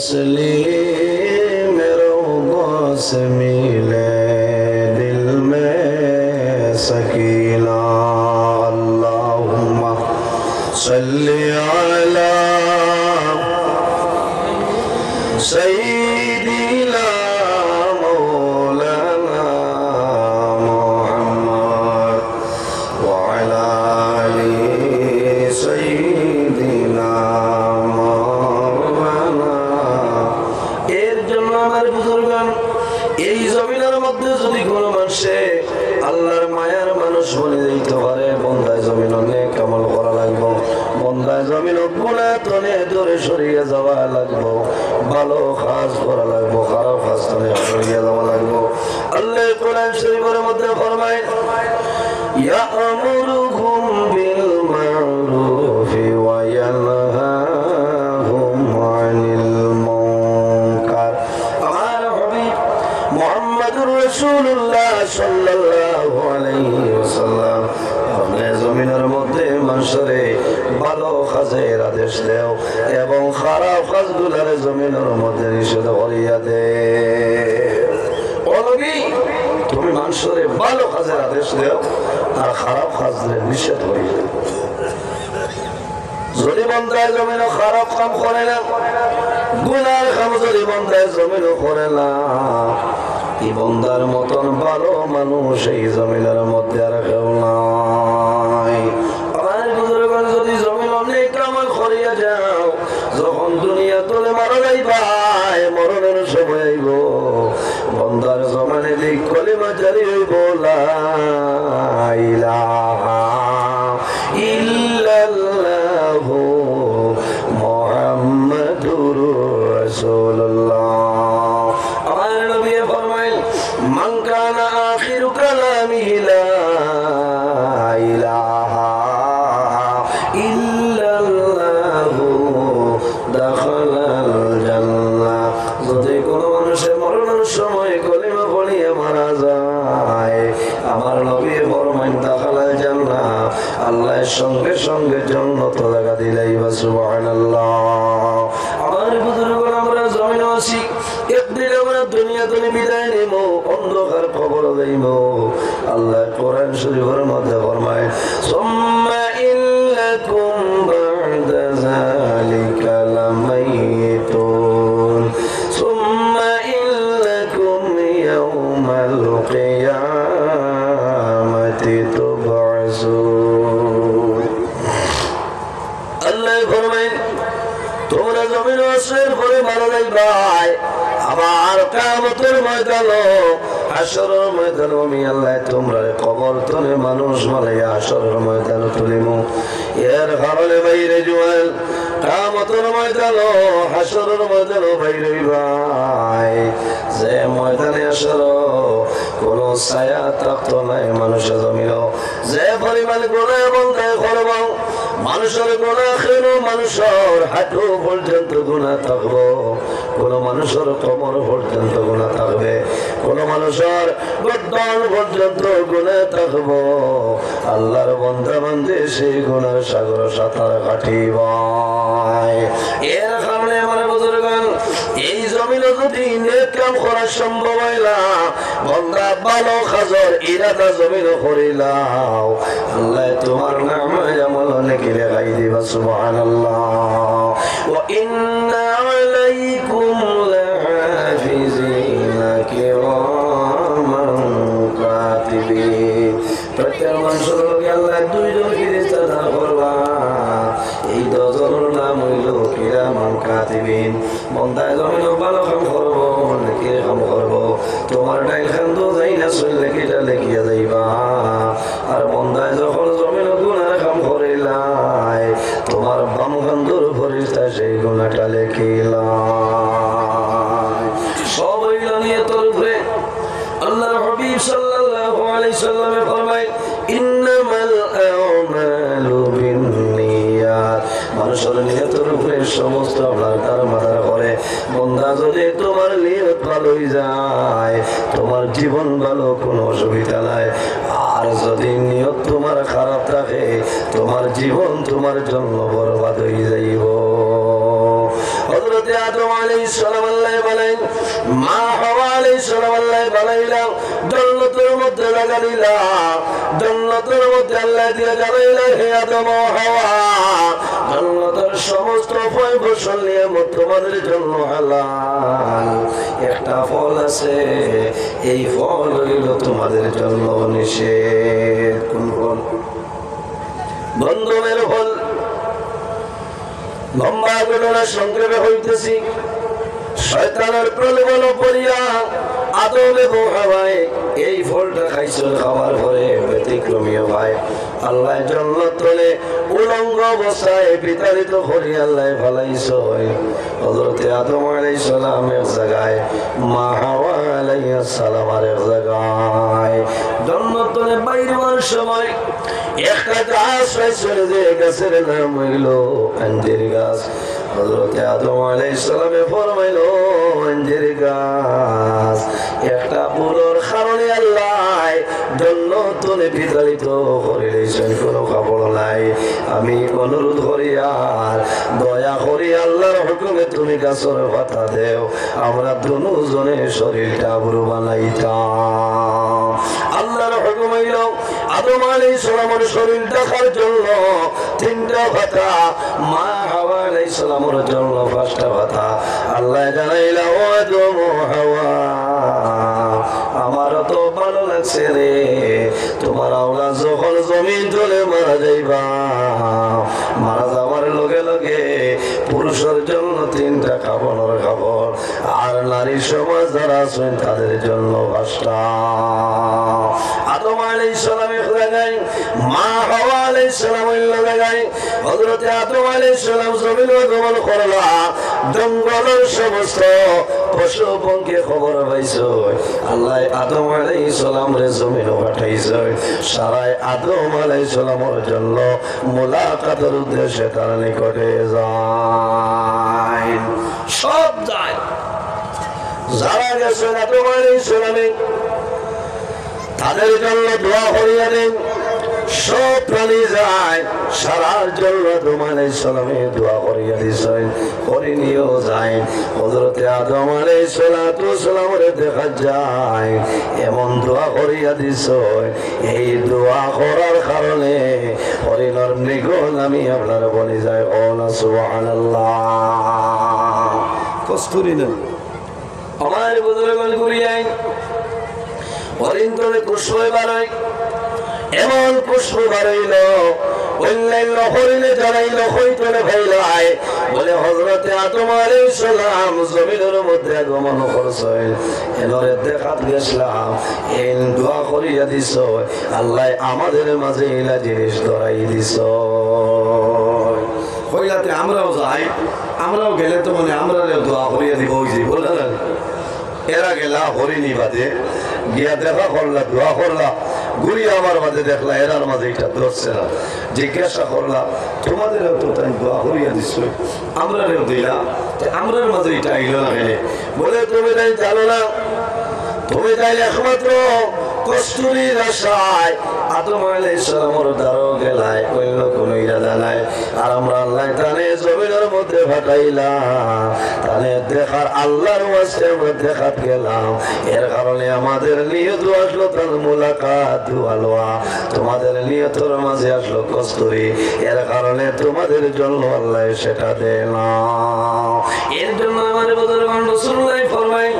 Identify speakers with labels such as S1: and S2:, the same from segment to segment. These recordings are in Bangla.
S1: तस्लीम रोज़ों से मिले दिल में सकीना अल्लाहुम्मा सल्ली अला सय्यिदिना मौलाना मुहम्मद व अला आलि सय्यिदिना मौलाना। এর জন্য আমার বুজুর্গান এই জমিনের মধ্যে যদি কোনো মানুষে আল্লাহর মায়ার মানুষ বলে দিতে পারে, বন্দায় জমিন অনেক আমল করা লাগবো, বন্দায় জমিন গুনাহ তনে দূরে সরিয়ে যাওয়া লাগবো, ভালো কাজ করা লাগবো, খারাপ কাজ তনে সরিয়ে যাওয়া লাগবো। আল্লাহ কোরআন শরীফের মধ্যে ফরমায় ইয়া'মুরুকুম বিল মা'রুফি ওয়া ইয়ানহাকুম আনিল মুনকার। আমার হাবিব মুহাম্মদুর রাসূলুল্লাহ সাল্লাল্লাহু আলাইহি ওয়াসাল্লাম আপনি জমিনের মধ্যে মানুষের ভালো কাজের আদেশ দেও এবং খারাপ কাজগুলোর জমিনের মধ্যে নিষেধ করিয়া দেও। ও নবী, তুমি মানুষের ভালো কাজের আদেশ দেও আর খারাপ কাজের নিষেধ করিয়া দেও। যদি বন্দায় জমিন খারাপ কাম করে না, গুনার কাম যদি বন্দায় জমিন করে না, এই বন্দার মতন ভালো মানুষ এই জমিনের মধ্যে আর কেউ নাই। আমার বুজুর্গণ যদি জমিন অনেক আমল করিয়া যাও, যখন দুনিয়া তোলে মারা যাইবাই, মরণের সময় আইব, বন্দার জমানে দিক কলিমা জারি হইব লা ইলাহা ইল্লাল্লাহু মুহাম্মাদুর রাসূলুল্লাহ। আমার নবী ফরমাইল মান কানা আখিরু কালামিহি লা ইলাহা ইল্লাল্লাহু দাখালাল জান্নাহ। যদি কোনো মানুষের মরণের সময় কলিমা পড়িয়া মারা যায়, আমার নবী ফরমাইন দাখালাল জান্নাহ, আল্লাহর সঙ্গে সঙ্গে জান্নাত লাগা দিলাইবা সুবহানাল্লাহ। আমার বুজুর্গরা আমরা জমিন আছি, একদিন আমরা দুনিয়া থেকে বিদায় নেব, অন্ধকার খবর দেব। আল্লাহ কোরআন শরীফের মধ্যে ফরমায় সুম্মা ইন্নাকুম বা'দা যালিকা লামাইতুন সুম্মা ইন্নাকুম ইয়াওমাল কিয়ামাতি তুবআসুন। আল্লাহ ফরমায় তোমরা জমিন আসরের পরে মারা যাইবাই, আবার কিয়ামতের ময়দানে হাসরের ময়দানে আমি আল্লাহ তোমরা কবর তলে মানুষ মালাইয়া হাসরের ময়দানে তুলিমু। এর কারণে বাইরে জুয়াল কিয়ামতের ময়দানে হাসরের ময়দানে বাইরে হইবাই, যে ময়দানে হাসর কোন ছায়া থাকতো নাই মানুষের জমিন, যে পরিমাণ গুনাহ বন্ধ করব, মানুষের গুনাহ খেলো, মানুষের হাঁটু পর্যন্ত গুনাহ থাকবো, কোন মানুষের কোমর পর্যন্ত গুনাহ থাকবে, কোন মানুষের গর্দান পর্যন্ত গুনাহ থাকবো। আল্লাহর বান্দা বান্দে সেই গুনাহ সাগর সাঁতার কাটিবাই। এর কারণে আমার বুজুর্গান এই জমিনে যদি নেক কাম করা সম্ভব হয় না, বান্দা ভালো কাজের ইরাদা জমিনে করিলাও, আল্লাহ তোমার নামে আমল নেকি লেখাই দিবা সুবহানাল্লাহ। ওয়া ইন্না আলাইকুম লাহাফিজিনা কিরামান কাতিবিন। প্রত্যেক মানুষের লগে আল্লাহ দুইজন ফেরেশতা দান করবা, এই দুজনের নাম হইল কিরামান কাতিবিন। বন্দায় জমিন ভালো কাম করব, নেকি কাম করব, তোমার ডাইল খান্দ যাই না চললে কিটা লেখিয়া যাইবা, আর বন্দায় যখন জমিন গুনার কাম করিলাই, তোমার বাম খান্দর ফেরেশতা সেই গুনাহটা লেখিলাই। সব হইল নিয়তের উপরে। আল্লাহর হাবিব সাল্লাল্লাহু আলাইহি সাল্লামে ফরমায় ইন্নামাল আমালু বিন্নিয়াত। মানুষের নিয়তের উপরে সমস্ত আপনার তার মাথা করে। বন্দা যদি তোমার নিয়ত ভালো হয়ে যায়, তোমার জীবন ভালো, কোনো অসুবিধা নাই। আর যদি নিয়ত তোমার খারাপ থাকে, তোমার জীবন তোমার জন্য বরবাদ হয়ে যাইব। হযরত হযরত আদম আলাইহিস সালাম আল্লাহ বানাইলেন, মা হাওয়া আলাইহিস সালাম আল্লাহ বানাইলেন, জান্নাতের মধ্যে লাগা দিলেন, জান্নাতের মধ্যে আল্লাহ দিয়ে জানাইলেন, হে আদম ও হাওয়া, জান্নাতের সমস্ত ফল ফসল নিয়ামত তোমাদের জন্য হালাল, একটা ফল আছে, এই ফল হইল তোমাদের জন্য নিষেধ। কোন ফল? বন্ধনের ফল। লম্বা ঘটনা সংক্ষেপে হইতেছি। শয়তানের প্রলোভন করিয়া আদম এবং হাওয়ায় এই ফলটা খাইছিল, খাবার পরে ব্যতিক্রমীয় ভাই আল্লাহ জান্নাত তলে উলঙ্গ অবস্থায় বিতাড়িত করে আল্লাহ ফলাইছ। হযরত আদম আলাইহিস সালাম এক জায়গায়, মা হাওয়া আলাইহিস সালাম আরেক জায়গায়। জান্নাত তলে বাইরে হওয়ার সময় একটা গাছ পাইছিল, যে গাছের নাম হইল আঞ্জির গাছ। হযরত আদম আলাইহিস সালামে ফরমাইল, আঞ্জির গাছ একটা ফুলের কারণে আল্লাহ জান্নাতে বিতাড়িত করে দিয়েছেন, কোনো খবর নাই। আমি অনুরোধ করি আর দয়া করি আল্লাহর হুকুমে তুমি গাছের পাতা দেও, আমরা দুজনে শরীরটা বুড়ো বানাইতাম। আল্লাহর হুকুম হইল আদম আলাইহিস সালামের শরীর দেখার জন্য 3টা পাতা, মা হাওয়া আলাইহিস সালামের জন্য 5টা পাতা। আল্লাহ জানাইলা, ও আদম ও হাওয়া, আমার তো ভালো লাগছে রে, তোমার আওলাদ যখন জমিন তলে মারা যাইবা, মারা যাওয়ার লগে লগে পুরুষের জন্য 3টা কাপড়ের কাপড়, আর নারী সমাজ যারা আছেন তাদের জন্য 5টা। আদম আলাইহিস সালাম এক জায়গায়, মা হাওয়া আলাইহিস সালাম অন্য জায়গায়। হযরত আদম আলাইহিস সালাম জমিন গমন করলা, জঙ্গলের সমস্ত পশু পঙ্খী খবর পাইছে, আল্লাহ আদম আলাইহিস সালাম রে জমিন পাঠাইছে, সারাই আদম আলাইহিস সালামের জন্য মুলাকাতের উদ্দেশ্যে তার নিকটে যায়, সব যায়। যারা গেছেন আদম আলাইহিস সালামে তাদের জন্য দোয়া করিয়া দেন, সব প্রাণী যায়, সারার জন্য আদম আলাইহিস সালামে দোয়া করিয়া দিছেন, করে নিয়েও যায়। হযরত আদম আলাইহিস সালামের দেখা যায় এমন দোয়া করিয়া দিছেন, এই দোয়া করার কারণে হরিণর মৃগল আমি আপনার বলে যাই, ওলা সুবহানাল্লাহ। কস্তুরি না আমার বুজুর্গগণ করিয়াই হরিণ তোলে পুষ্প বানায়, এমন পুষ্প বানাইল, অন্যান্য হরিণে জানাইল, হইতলে ভাইলাই বলে হযরত আদম আলাইহিস সালাম জমিনের মধ্যে আগমন করছেন, এনরে দেখাত গেছলাম, এই দোয়া করিয়া দিছ, আল্লাহ আমাদের মাঝে ইলা জিনিস ধরাই দিছ। হইলাতে আমরাও যাই, আমরাও গেলে তো মানে আমরা দোয়া করিয়া দিব, ওই যে বললেন এরা গেলা হরিণী বাদে গিয়া দেখা করলা, দোয়া করলা, ঘুরিয়ে আমার মাঝে দেখলা এরার মাঝে এটা ধরছে না, জিজ্ঞাসা করলা তোমাদেরও তো তাই দোয়া করিয়া দিচ্ছ, আমরাও দিলাম, আমরার মাঝে এটা আইল না গেলে, বলে তুমি তাই জানো না, তুমি তাই একমাত্র কস্তুরীর আশায় আদম আলাইহিস সালামের দ্বারও গেলাই, অন্য কোনো ইরাদা নাই। আর আমরা আল্লাহ তানে জমিনের মধ্যে পাঠাইলাম, তানে দেখার আল্লাহর ওয়াস্তে আমরা দেখাত গেলাম, এর কারণে আমাদের নিয়ত আসলো তার মুলাকাত দুয়ালওয়া, তোমাদের নিয়তের মাঝে আসলো কস্তুরী, এর কারণে তোমাদের জন্য আল্লাহ সেটা দিলাম। এর জন্য আমাদের বুজুর্গগণ রাসূলুল্লাহ ফরমায়,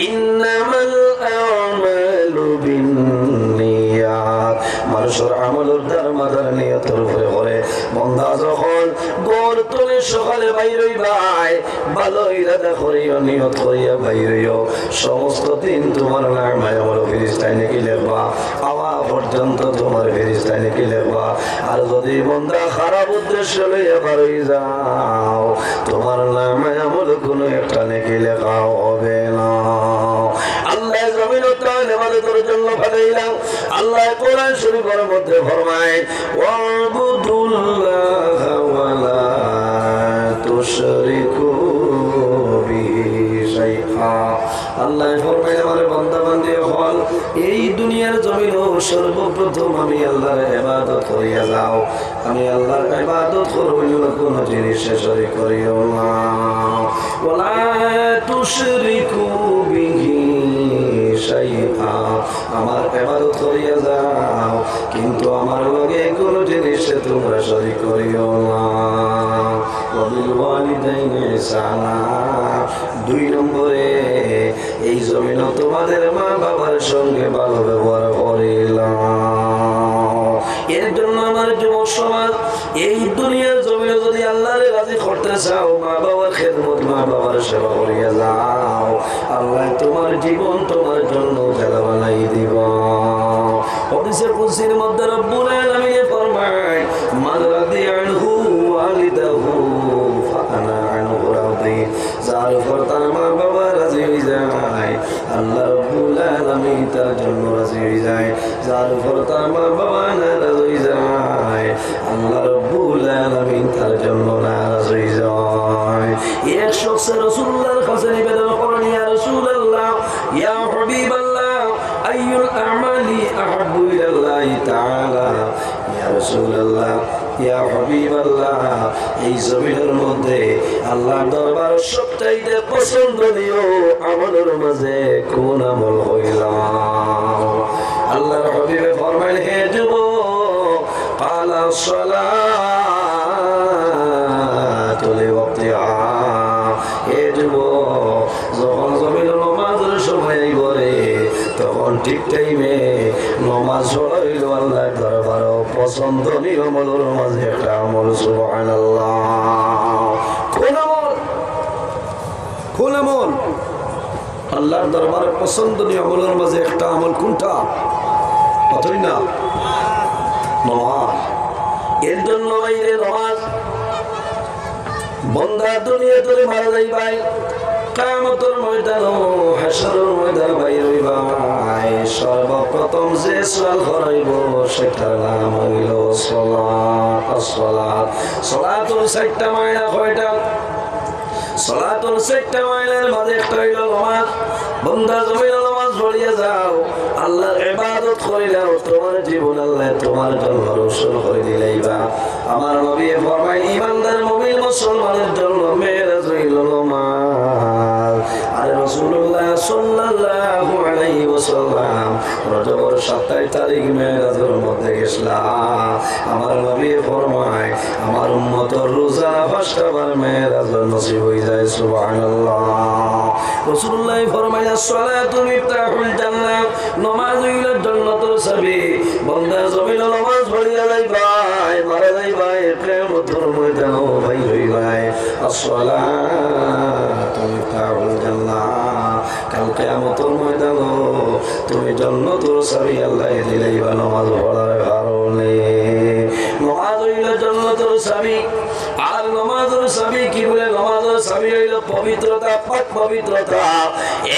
S1: ইন্নামাল আমালু বিন্নিয়াত, মানুষের আমলের দারমাদার নিয়তের উপরে করে। বন্দা যখন গোর তোলে সকালে বাইরই ভাই, ভালো ইরাদা করিও, নিয়ত করিয়া বাইরইও, সমস্ত দিন তোমার নামায় আমার ফেরেশতায় নাকি লিখবা, পাওয়া পর্যন্ত তোমার ফেরেশতায় নাকি লিখবা। আর যদি বন্দা খারাপ উদ্দেশ্য লইয়া বারই যাও, তোমার নামায় আমার কোনো একটা নাকি লেখা হবে না। আল্লাহ জমিন ইবাদতের জন্য পাঠাইলাম। আল্লাহ কোরআন শরীফের মধ্যে ফরমায়, ওয়াবুদুল্লাহ ওয়ালা তুশরিকু বিহি শাইআ। আল্লাহ ফরমায় আমার বান্দা বান্দি হল এই দুনিয়ার জমিন সর্বপ্রথম আমি আল্লাহর ইবাদত করিয়া যাও। আমি আল্লাহর ইবাদত করবো, কোনো জিনিসে শরীক করিও না। ওয়ালা তুশরিকু বিহি শাইআ, আমার ইবাদত করিয়া যাও কিন্তু আমার লগে কোনো জিনিসে তোমরা শরীক করিও না। ওয়াবিল ওয়ালিদাইনি ইহসানা, 2 নম্বরে এই জমিন তোমাদের মা বাবার সঙ্গে ভালো ব্যবহার করিলাম। এর জন্য আমার যুবক সমাজ, এই দুনিয়ার জমিনে যদি আল্লাহরে রাজি করতে চাও, মা বাবার খেদমত, মা বাবার সেবা করিয়া যাও, আল্লাহ তোমার জীবন তোমার জন্য খেলা বানাই দিব। হাদিসে কুদসির মধ্যে রব্বুল আলামিন ফরমায়, মান রাদিয়া আনহু ওয়ালিদাহু ফাআনা আনহু রাদি, যার উপর তার মা বাবা রাজি হয়ে যায়, আল্লাহ রব্বুল আলামিন তার জন্য রাজি হয়ে যায়। যার উপর তার মা বাবা নারাজ হয়ে যায়, আল্লাহ রব্বুল আলামিন তার জন্য নারাজ হয়ে যায়। এক শখস রাসূলুল্লাহর কাছে নিবেদন করেন, ইয়া রাসূলুল্লাহ, ইয়া হাবিবাল্লাহ, আইয়ুল আমালি আহাব্বু ইলাল্লাহি তাআলা। ইয়া রাসূলুল্লাহ, ইয়া হাবিবাল্লাহ, এই জমিনের মধ্যে আল্লাহর দরবার সবচাইতে পছন্দনীয় আমলের মাঝে কোন আমল হইল? আল্লাহর হাবিবে ফরমাইলেন, হে যুবক, ক্বালা সলাতু লিওয়াক্তিহা, হে যুবক, যখন জমিনের নামাজের সময় করে তখন ঠিক টাইমে নামাজ পড়াইল আল্লাহর দরবার পছন্দনীয় আমলের মাঝে একটা আমল। সুবহানাল্লাহ, কোন আমল? কোন আমল? আল্লাহর দরবারে পছন্দনীয় আমলের মাঝে একটা আমল কোনটা? কথাই না, নামাজ। এর জন্য বাইরে নামাজ, বন্দা দুনিয়া তুলে মারা যাই ভাই, কিয়ামতের ময়দান, হাশরের ময়দান বাইর হইবা, সর্বপ্রথম যে সওয়াল করাইব সেটার নাম হইল সালাত। সালাত, সালাতুল 4টা মাইনা কয়টা? সালাতুল 4টা মাইনার মাঝে একটা হইল নামাজ। বান্দা জমিনে নামাজ পড়িয়া যাও, আল্লাহর ইবাদত করিলাও, তোমার জীবন আল্লাহ তোমার জন্য রোশন করে দিলাইবা। আমার নবী ফরমায়, ঈমানদার মুমিন মুসলমানের জন্য মেরাজ হইল নামাজ। আর রাসূলুল্লাহ সাল্লাল্লাহু আলাইহি ওয়াসাল্লাম রজবের 27 তারিখ মেরাজের মধ্যে গেছলাম। আমার নবী ফরমায়, আমার উম্মতের রোজা 5টা বার মেরাজ নসিব হয়ে যায়। সুবহানাল্লাহ। রাসূলুল্লাহ ফরমায়, as-salatu মিফতাহুল জান্নাহ, নামাজ হইল জান্নাতের চাবি। বান্দা জমিনে নামাজ পড়িয়া যাইবা, মারা যাইবা, কিয়ামতের ময়দানে বাইর হইবা। as-salatu মিফতাহুল জান্নাহ, কাল কিয়ামতের ময়দানে তুমি জান্নাতের চাবি আল্লাহ দিলাইবা নামাজ পড়ার কারণে। নামাজ হইল জান্নাতের চাবি। আর নামাজের চাবি কি বলে? নামাজের চাবি হইল পবিত্রতা, পাক পবিত্রতা।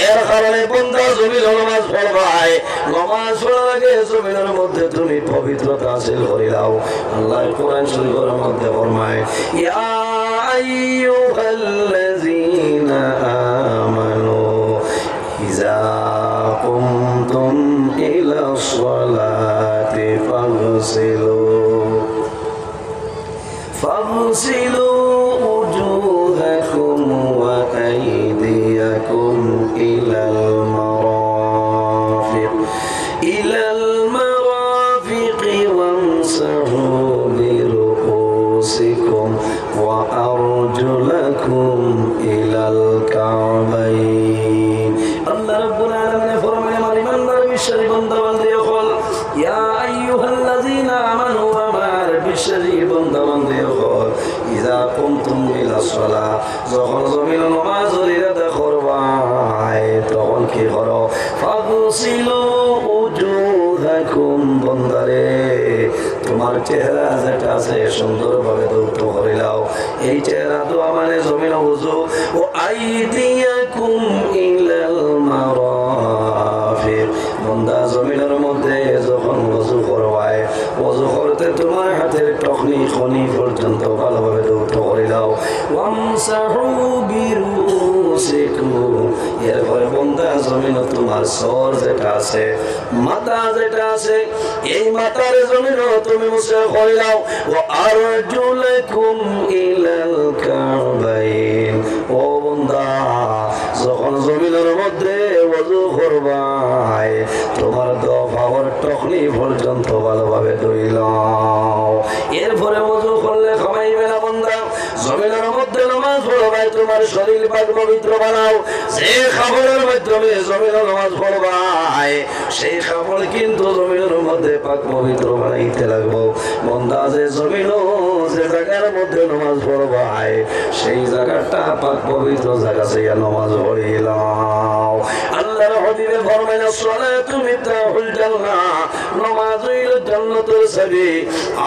S1: এর কারণে বান্দা জমিনে নামাজ পড়বাই, নামাজ পড়ার আগে জমিনের মধ্যে তুমি পবিত্রতা হাসিল করে দাও। আল্লাহ কোরআন শরীফের মধ্যে ফরমায়, ইয়া আইয়ুহাল্লাযীনা আমানু ইযা কুমতুম ইলাস সালাতি فاغسلوا وجوهكم وأيديكم إلى المرافق وامسحوا برؤوسكم وأرجلكم إلى الكعبين। الله رب العالمين فرمان مريمان نرمي الشريفان دوال ديخول، يا أيها الذين آمنوا ومار بالشريفان دوال ديخول إذا قمتم إلى الصلاة، যখন জমিনে নামাজ পড়িতে করবাই তখন কি করো? ফাগসিলু উজুহাকুম, বন্দারে তোমার চেহারা যেটা আছে সুন্দরভাবে ধৌত করে নাও। এই চেহারা তো মানে জমিনে উজু। ও আইদিয়াকুম ইলাল মারাফিক, বন্দা জমিনের মধ্যে যখন ওযু করবাই, ওযু করতে তোমার হাতের টখনি খনি পর্যন্ত ভালোভাবে ধৌত করে দাও। ওয়ামসাহু বিরুউসিকুম, এরপরে বন্ধা জমিন তোমার সর যেটা আছে মাথা যেটা আছে এই মাথার জমিন তুমি মুছে কইলাও ও আরজুলাকুম ইলাল কাবাইন ও বন্ধা যখন জমিনের মধ্যে ওযু করবাই তোমার দফাওয়ার টকনি পর্যন্ত ভালোভাবে ধুইলাও এরপরে ওযু করলে খামাইবে না বন্ধা জমিনের মধ্যে নামাজ পড়বাই তোমার শরীর পাক পবিত্র বানাও যে খাবারের মাধ্যমে জমিনের নামাজ পড়বাই সেই খাবার কিন্তু জমিনের মধ্যে পাক পবিত্র বানাইতে লাগবো বন্ধা যে জমিন যে জায়গার মধ্যে নামাজ পড়বাই সেই জায়গাটা পাক পবিত্র জায়গা সেই নামাজ পড়িলাও আল্লাহর হাবিবে ফরমাইলেন সালাতু মিফতাহুল জান্নাহ নামাজ হইল জান্নাতের চাবি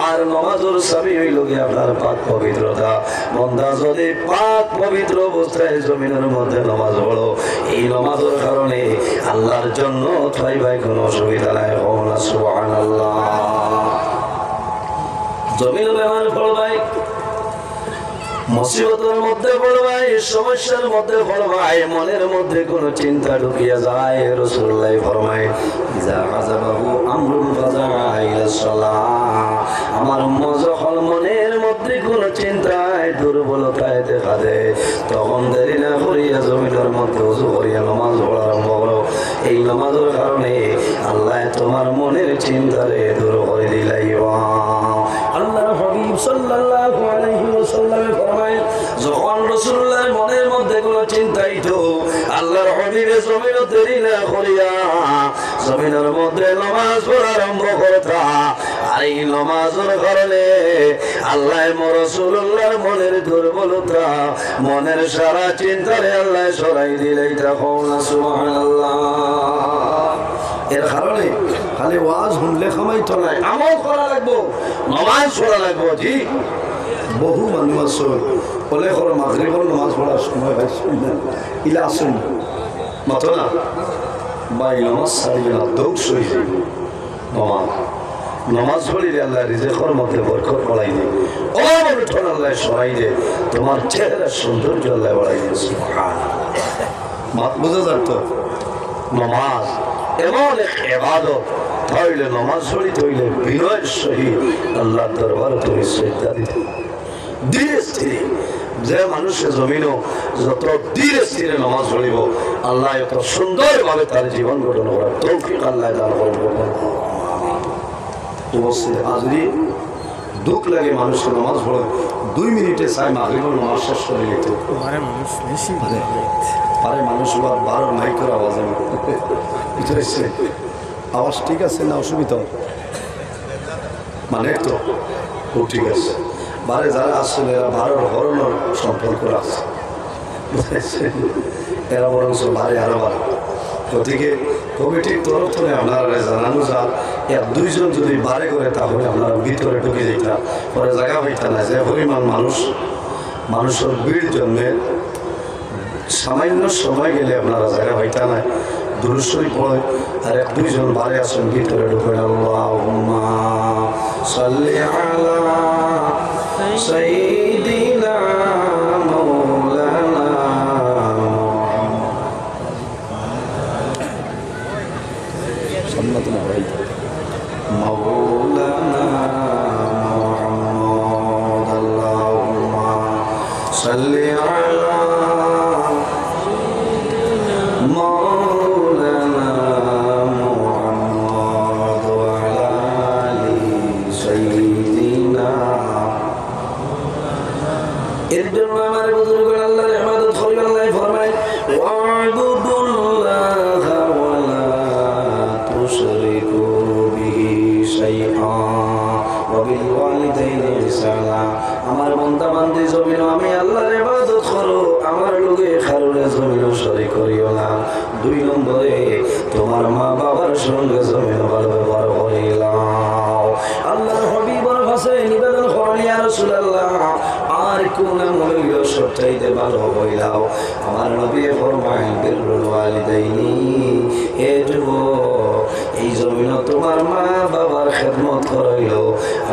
S1: আর নামাজের চাবি হইল কি আপনার পাক পবিত্রতা বন্ধা যদি পাক পবিত্র অবস্থায় জমিনের মধ্যে নামাজ পড়ো এই নামাজের কারণে আল্লাহর জন্য তাই ভাই কোনো অসুবিধা নাই হোনা সুবহানাল্লাহ জমিনের নামাজ পড়বাই মুসিবতের মধ্যে পড়বাই সমস্যার মধ্যে পড়বাই মনের মধ্যে কোনো চিন্তা ঢুকিয়া যায় রাসূলুল্লাহ ফরমায় ইজা আযাবাহু আমরুন ফাজাআ ইলা সালাহ আমার যখন মনের মধ্যে কোনো চিন্তায় দুর্বলতায় দেখা দেয় তখন দেরি না করিয়া জমিনের মধ্যে ওযু করিয়া নামাজ পড়া আরম্ভ করো এই নামাজের কারণে আল্লাহ তোমার মনের চিন্তারে দূর করে দিলাইবা আল্লাহর হাবিব সাল্লাল্লাহু আলাইহি ওয়াসাল্লাম ফরমায় যখন রাসূলুল্লাহ মনের মধ্যে কোনো চিন্তা আইতো আল্লাহর হাবিব জমিনে দেরি না করিয়া জমিনের মধ্যে নামাজ পড়া আরম্ভ করতা আর এই নামাজের কারণে আল্লাহ রাসূলুল্লাহর মনের দুর্বলতা মনের সারা চিন্তারে আল্লাহ সরাই দিলেই তখন সুবহানাল্লাহ এর কারণে খালি ওয়াজ শুনলে খামাইতো নাই আমল করা লাগবো নামাজ পড়া লাগবো জি বহু মানুষ আছে বলে করো মাগরিবের নামাজ পড়ার সময় পাইছেন না ইলা আসেন মাতো না বাই নামাজ সারিবে না দৌড় সই নামাজ নামাজ পড়িলে আল্লাহ রিজিকের মধ্যে বরকত বাড়াই দে ও বরকত আল্লাহ সরাই দে তোমার চেহারা সৌন্দর্য আল্লাহ বাড়াই দে সুবহানাল্লাহ মাত বুঝা যাতো নামাজ এমন এক ইবাদত তাইলে নামাজ পড়িতে হইলে বিনয়ের সহিত আল্লাহর দরবারে তুমি সিজদা দিতে ধীরে স্থিরে যে মানুষের জমিনও যত ধীরে স্থিরে নামাজ পড়িব আল্লাহ এত সুন্দরভাবে তার জীবন গঠন করার তৌফিক আল্লাহ দান করবেন উপস্থিত হাজরি দুঃখ লাগে মানুষের নামাজ পড়ে 2 মিনিটে চাই মাগরিবের নামাজ শেষ করে নিতে পারে মানুষ বারোর মাইকের আওয়াজ বুঝতে আওয়াজ ঠিক আছে না অসুবিধা মানে তো ও ঠিক আছে বারে যারা আসলে এরা বারোর হরণের সম্পর্ক আছে বুঝতে এরা বরং বারে আরো বাড়ে গতিকে কমিটির তরফ থেকে আপনারা জানানো যান এর 2 জন যদি বারে করে তাহলে আপনারা ভিতরে ঢুকে যেতাম পরে জায়গা হইতা না যে পরিমাণ মানুষের ভিড় জন্মে সামান্য সময় গেলে আপনারা জায়গা হইতা না দুরুশ্বরী পড়ে আর 1-2 জন বারে আসেন ভিতরে ঢুকে আল্লাহুম্মা সাল্লি আলা সাইয়্যিদিনা মাওলানা সাল্লাল্লাহু আলাইহি মাওলানা মুহাম্মদ আল্লাহুম্মা সাল্লি আলা আমার বান্দা বান্দি জমিন আমি আল্লাহর ইবাদত করো আমার লগে কারণে জমিন শরীক করিও না 2 নম্বরে তোমার মা বাবার সঙ্গে জমিন ভালো ব্যবহার করিলাও আল্লাহর হাবিবের কাছে নিবেদন করেন ইয়া রাসূলুল্লাহ আর কোন মূল্য সবচাইতে ভালো হইলাও আমার নবী ফরমায় বিরুল ওয়ালিদাইনি এটুকু এই জমিন তোমার মা বাবার খেদমত করাইলো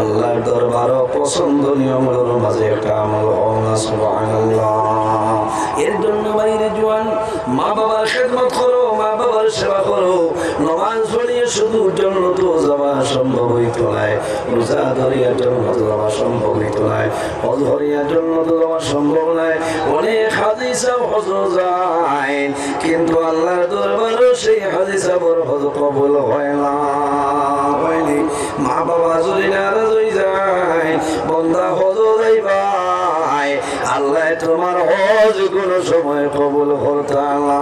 S1: আল্লাহর দরবারও পছন্দনীয় আমলের মাঝে একটা আমল হওয়া সুবহানাল্লাহ। এর জন্য বাইরে জোয়ান মা বাবার খেদমত করো, মা বাবার সেবা করো। নামাজ পড়িয়ে শুধু জান্নাত যাওয়া সম্ভব হইতো না, রোজা ধরিয়া জান্নাত যাওয়া সম্ভব হইতো না, হজ ধরিয়া জান্নাত যাওয়া সম্ভব না। অনেক হাজি সাহেব হজ যায়, কিন্তু আল্লাহর দরবারে সেই হাজি সাহেবের হজ কবুল হয় না, হয়নি। মা বাবা যদি নারাজ হয়ে যায়, বন্দা হজ যাইবা, আল্লাহ তোমার হজ কোনো সময় কবুল করতে না।